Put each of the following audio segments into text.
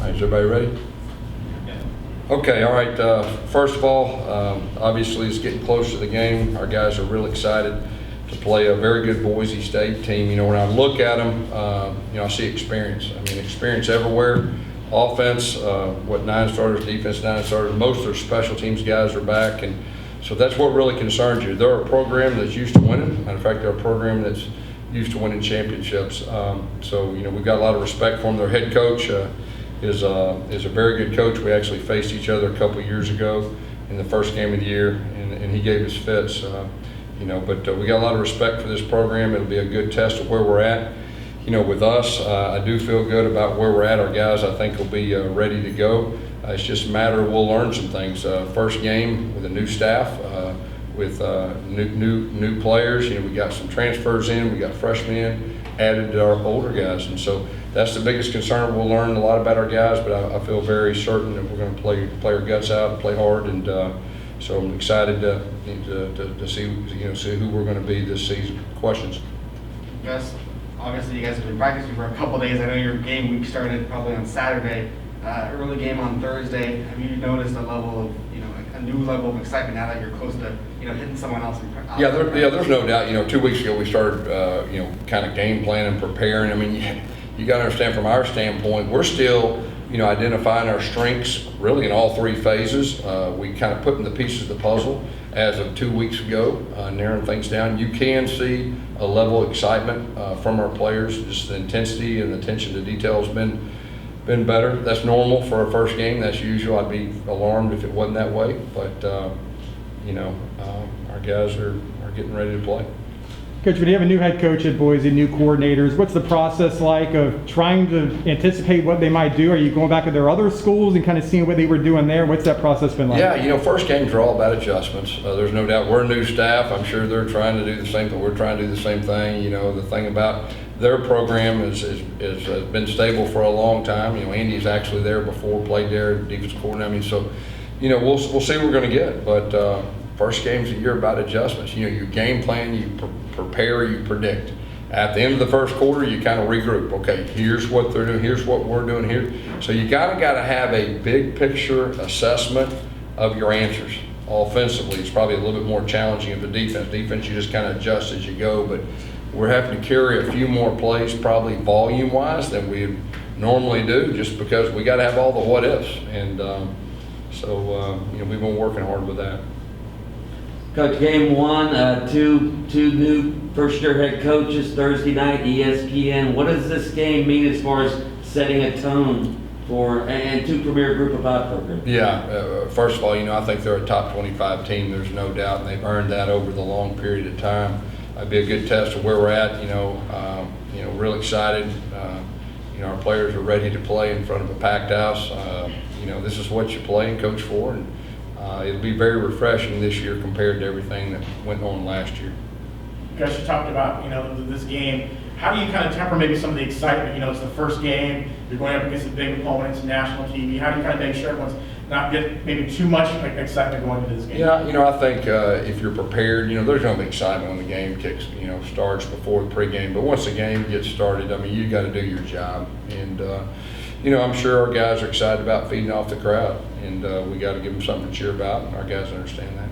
All right, is everybody ready? Okay, all right. First of all, obviously it's getting close to the game. Our guys are real excited to play a very good Boise State team. You know, when I look at them, you know, I see experience. I mean, experience everywhere. Offense, 9 starters, defense, 9 starters. Most of their special teams guys are back, and so that's what really concerns you. They're a program that's used to winning. Matter of fact, they're a program that's used to winning championships. So, you know, we've got a lot of respect for them. Their head coach is a very good coach. We actually faced each other a couple of years ago in the first game of the year, and he gave us fits. You know, but we got a lot of respect for this program. It'll be a good test of where we're at. You know, with us, I do feel good about where we're at. Our guys, I think, will be ready to go. It's just a matter of we'll learn some things. First game with a new staff, with new players. You know, we got some transfers in, we got freshmen in, added to our older guys, and so that's the biggest concern. We'll learn a lot about our guys, but I feel very certain that we're going to play our guts out and play hard, and so I'm excited to see who we're going to be this season. Questions? Yes. Obviously, you guys have been practicing for a couple of days. I know your game week started probably on Saturday. Early game on Thursday. Have you noticed a level of, a new level of excitement now that you're close to, hitting someone else? Yeah, there's no doubt. You know, 2 weeks ago we started, kind of game planning, preparing. I mean, you got to understand from our standpoint, we're still, identifying our strengths really in all 3 phases. We kind of putting the pieces of the puzzle as of 2 weeks ago, narrowing things down. You can see a level of excitement from our players. Just the intensity and the attention to detail has been better. That's normal for a first game. That's usual. I'd be alarmed if it wasn't that way. But our guys are getting ready to play. Coach, when you have a new head coach at Boise, new coordinators, what's the process like of trying to anticipate what they might do? Are you going back to their other schools and kind of seeing what they were doing there? What's that process been like? Yeah, first games are all about adjustments. There's no doubt we're a new staff. I'm sure they're trying to do the same thing. We're trying to do the same thing. The thing about their program has been stable for a long time. Andy's actually there before, played there, defensive coordinator. I mean, so, we'll see what we're going to get. But first game's a year about adjustments. Your game plan, you prepare, you predict. At the end of the first quarter, you kind of regroup. Okay, here's what they're doing, here's what we're doing here. So you got to have a big picture assessment of your answers. Offensively, it's probably a little bit more challenging of the defense. Defense, you just kind of adjust as you go, but we're having to carry a few more plays, probably volume-wise, than we normally do, just because we got to have all the what-ifs. And so we've been working hard with that. Coach, game 1, two new first-year head coaches Thursday night, ESPN. What does this game mean as far as setting a tone for and 2 premier Group of 5 programs? Yeah, first of all, I think they're a top 25 team. There's no doubt, and they've earned that over the long period of time. It'd be a good test of where we're at. Real excited. Our players are ready to play in front of a packed house. This is what you play and coach for, and it'll be very refreshing this year compared to everything that went on last year. You guys talked about, this game. How do you kind of temper maybe some of the excitement? It's the first game. You're going up against a big opponent, national TV. How do you kind of make sure everyone's not get maybe too much excitement going into this game? Yeah, I think if you're prepared, there's going to be excitement when the game kicks, starts before the pregame. But once the game gets started, I mean, you got to do your job. And, I'm sure our guys are excited about feeding off the crowd. And we got to give them something to cheer about. And our guys understand that.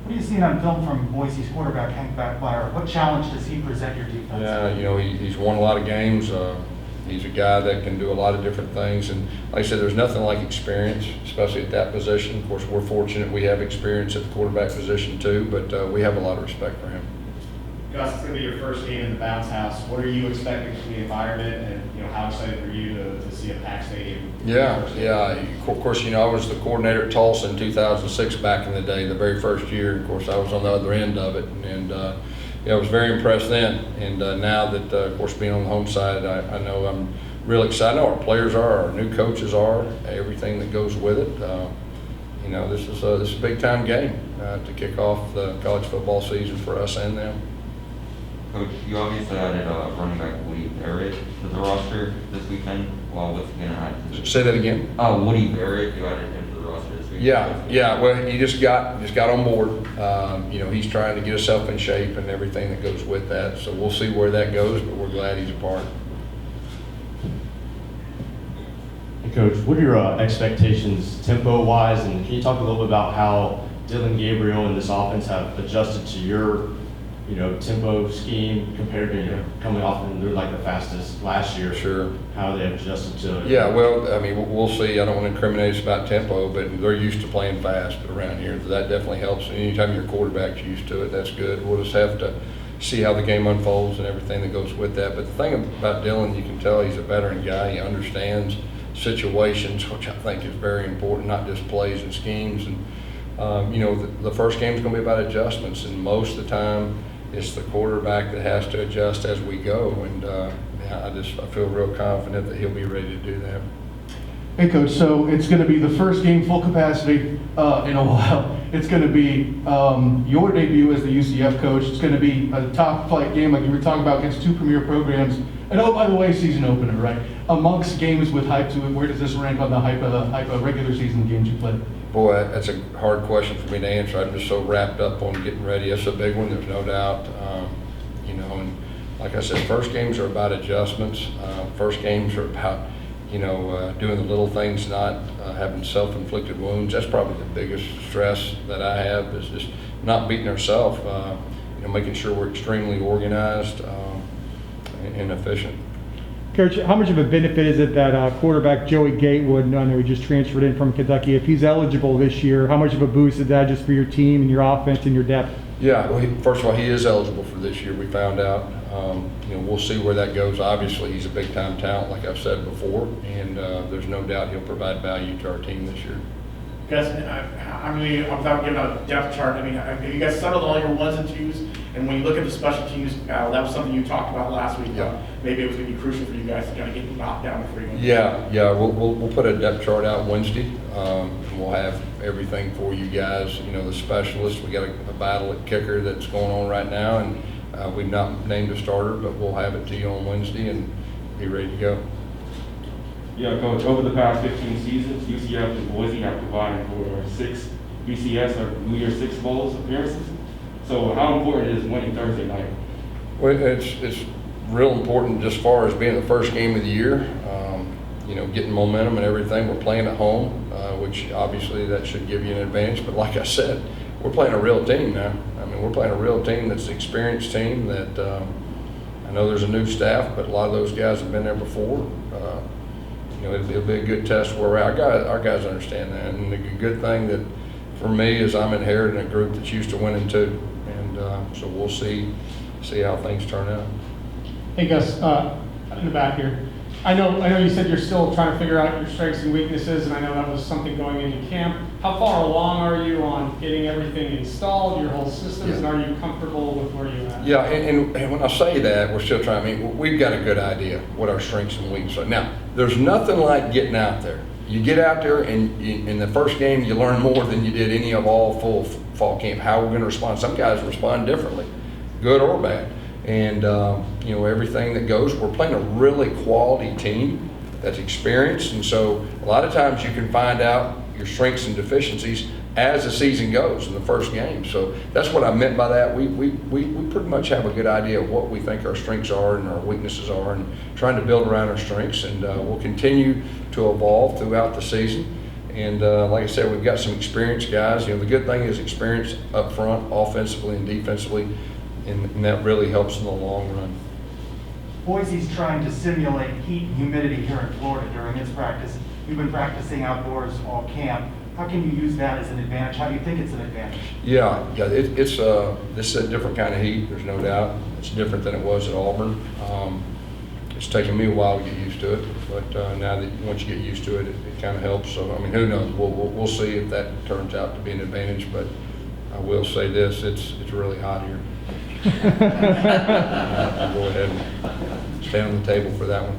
What are you seeing on film from Boise's quarterback, Hank Backwire? What challenge does he present your defense? Yeah, he's won a lot of games. He's a guy that can do a lot of different things. And like I said, there's nothing like experience, especially at that position. Of course, we're fortunate we have experience at the quarterback position too, but we have a lot of respect for him. Gus, it's going to be your first game in the bounce house. What are you expecting from the environment, and how excited are you to see a packed stadium? Yeah. Of course, I was the coordinator at Tulsa in 2006 back in the day, the very first year. Of course, I was on the other end of it, and I was very impressed then. And now that, of course, being on the home side, I know I'm real excited. I know our players are, our new coaches are, everything that goes with it. This is a big time game to kick off the college football season for us and them. Coach, you obviously added running back Woody Barrett to the roster this weekend. Well, what's going to add? Say that again. Woody Barrett, you added him to the roster this weekend. Yeah. Well, he just got on board. He's trying to get himself in shape and everything that goes with that. So we'll see where that goes, but we're glad he's a part. Coach, what are your expectations tempo-wise, and can you talk a little bit about how Dylan Gabriel and this offense have adjusted to your, tempo scheme compared to coming off and they're like the fastest last year? Sure. How they have adjusted to it? Yeah, well, I mean, we'll see. I don't want to incriminate us about tempo, but they're used to playing fast around here. That definitely helps. Anytime your quarterback's used to it, that's good. We'll just have to see how the game unfolds and everything that goes with that. But the thing about Dylan, you can tell he's a veteran guy. He understands situations, which I think is very important, not just plays and schemes. And, the first game is going to be about adjustments, and most of the time it's the quarterback that has to adjust as we go. And I feel real confident that he'll be ready to do that. Hey, Coach, so it's going to be the first game full capacity in a while. It's going to be your debut as the UCF coach. It's going to be a top flight game like you were talking about against two premier programs. And oh, by the way, season opener, right? Amongst games with hype to it, where does this rank on the hype of regular season games you played? Boy, that's a hard question for me to answer. I'm just so wrapped up on getting ready. It's a big one, there's no doubt. And like I said, first games are about adjustments. First games are about doing the little things, not having self-inflicted wounds. That's probably the biggest stress that I have, is just not beating ourselves, making sure we're extremely organized and efficient. Coach, how much of a benefit is it that quarterback Joey Gatewood, I know he just transferred in from Kentucky, if he's eligible this year, how much of a boost is that just for your team and your offense and your depth? Yeah, well, first of all, he is eligible for this year, we found out. We'll see where that goes. Obviously, he's a big-time talent, like I've said before, and there's no doubt he'll provide value to our team this year. Guys, without giving out a depth chart, have you guys settled all your ones and twos? And when you look at the special teams, that was something you talked about last week. Yeah. Maybe it was going to be crucial for you guys to kind of get knocked down before you went. Yeah, we'll put a depth chart out Wednesday. And we'll have everything for you guys. The specialists. We got a battle at kicker that's going on right now, and we've not named a starter, but we'll have it to you on Wednesday and be ready to go. Yeah, Coach, over the past 15 seasons, UCF and Boise have combined for 6 BCS or New Year's Six Bowls appearances. So how important is winning Thursday night? Well, it's real important just as far as being the first game of the year, getting momentum and everything. We're playing at home, which obviously that should give you an advantage. But like I said, we're playing a real team now. We're playing a real team that's an experienced team that I know there's a new staff, but a lot of those guys have been there before. It'll be a good test where our guys understand that. And the good thing that for me is I'm inheriting a group that's used to winning too. And so we'll see how things turn out. Hey Gus, in the back here. I know you said you're still trying to figure out your strengths and weaknesses, and I know that was something going into camp. How far along are you on getting everything installed, your whole systems, and are you comfortable with where you're at? Yeah, and when I say that, we're still trying. We've got a good idea what our strengths and weaknesses are. Now, there's nothing like getting out there. You get out there, and in the first game, you learn more than you did any of all full fall camp. How we're going to respond. Some guys respond differently, good or bad. And everything that goes. We're playing a really quality team that's experienced, and so a lot of times you can find out your strengths and deficiencies as the season goes in the first game. So that's what I meant by that. We pretty much have a good idea of what we think our strengths are and our weaknesses are, and trying to build around our strengths. And we'll continue to evolve throughout the season. And like I said, we've got some experienced guys. The good thing is experience up front, offensively and defensively. And that really helps in the long run. Boise's trying to simulate heat and humidity here in Florida during its practice. You've been practicing outdoors all camp. How can you use that as an advantage? How do you think it's an advantage? Yeah. This is a different kind of heat. There's no doubt. It's different than it was at Auburn. It's taken me a while to get used to it, but now that once you get used to it, it kind of helps. So who knows? We'll see if that turns out to be an advantage. But I will say this: it's really hot here. I'll go ahead and stand on the table for that one.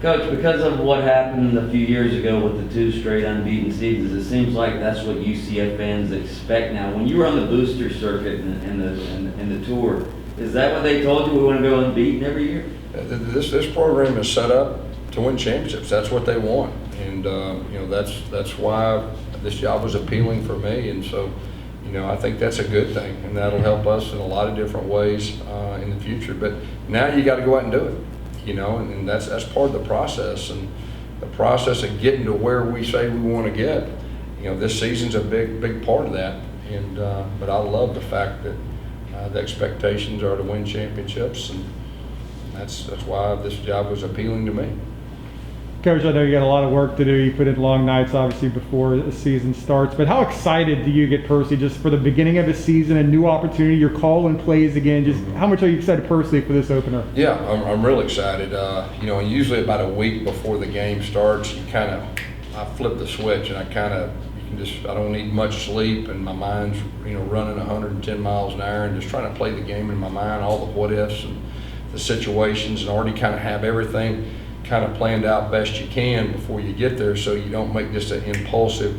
Coach, because of what happened a few years ago with the 2 straight unbeaten seasons, it seems like that's what UCF fans expect now. When you were on the booster circuit and the tour, is that what they told you, we want to go unbeaten every year? This program is set up to win championships. That's what they want, and that's why this job was appealing for me. And so, I think that's a good thing, and that'll help us in a lot of different ways in the future. But now you got to go out and do it, and that's part of the process. And the process of getting to where we say we want to get. You know, this season's a big part of that, and but I love the fact that the expectations are to win championships, and that's why this job was appealing to me. Coach, I know you got a lot of work to do. You put in long nights, obviously, before the season starts. But how excited do you get personally just for the beginning of the season, a new opportunity, you're calling plays again? Just how much are you excited personally for this opener? Yeah, I'm real excited. You know, usually about a week before the game starts, I flip the switch, and I don't need much sleep, and my mind's, you know, running 110 miles an hour, and just trying to play the game in my mind, all the what ifs and the situations, and already kind of have everything kind of planned out best you can before you get there, so you don't make just an impulsive,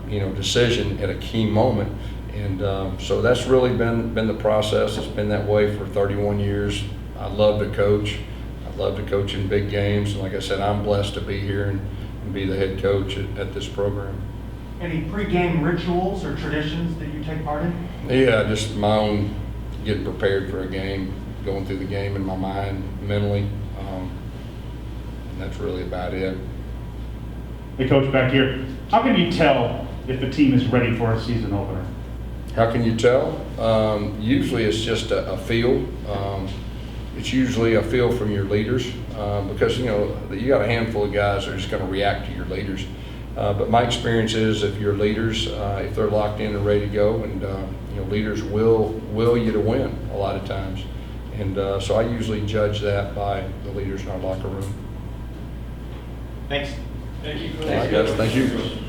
you know, decision at a key moment. And so that's really been the process. It's been that way for 31 years. I love to coach. I love to coach in big games. And like I said, I'm blessed to be here and be the head coach at this program. Any pregame rituals or traditions that you take part in? Yeah, just my own getting prepared for a game, going through the game in my mind, mentally. And that's really about it. Hey, Coach, back here. How can you tell if the team is ready for a season opener? How can you tell? Usually it's just a feel. It's usually a feel from your leaders because, you know, you got a handful of guys that are just going to react to your leaders. But my experience is if your leaders, if they're locked in and ready to go, and you know, leaders will you to win a lot of times. And so I usually judge that by the leaders in our locker room. Thanks. Thank you. Thank you.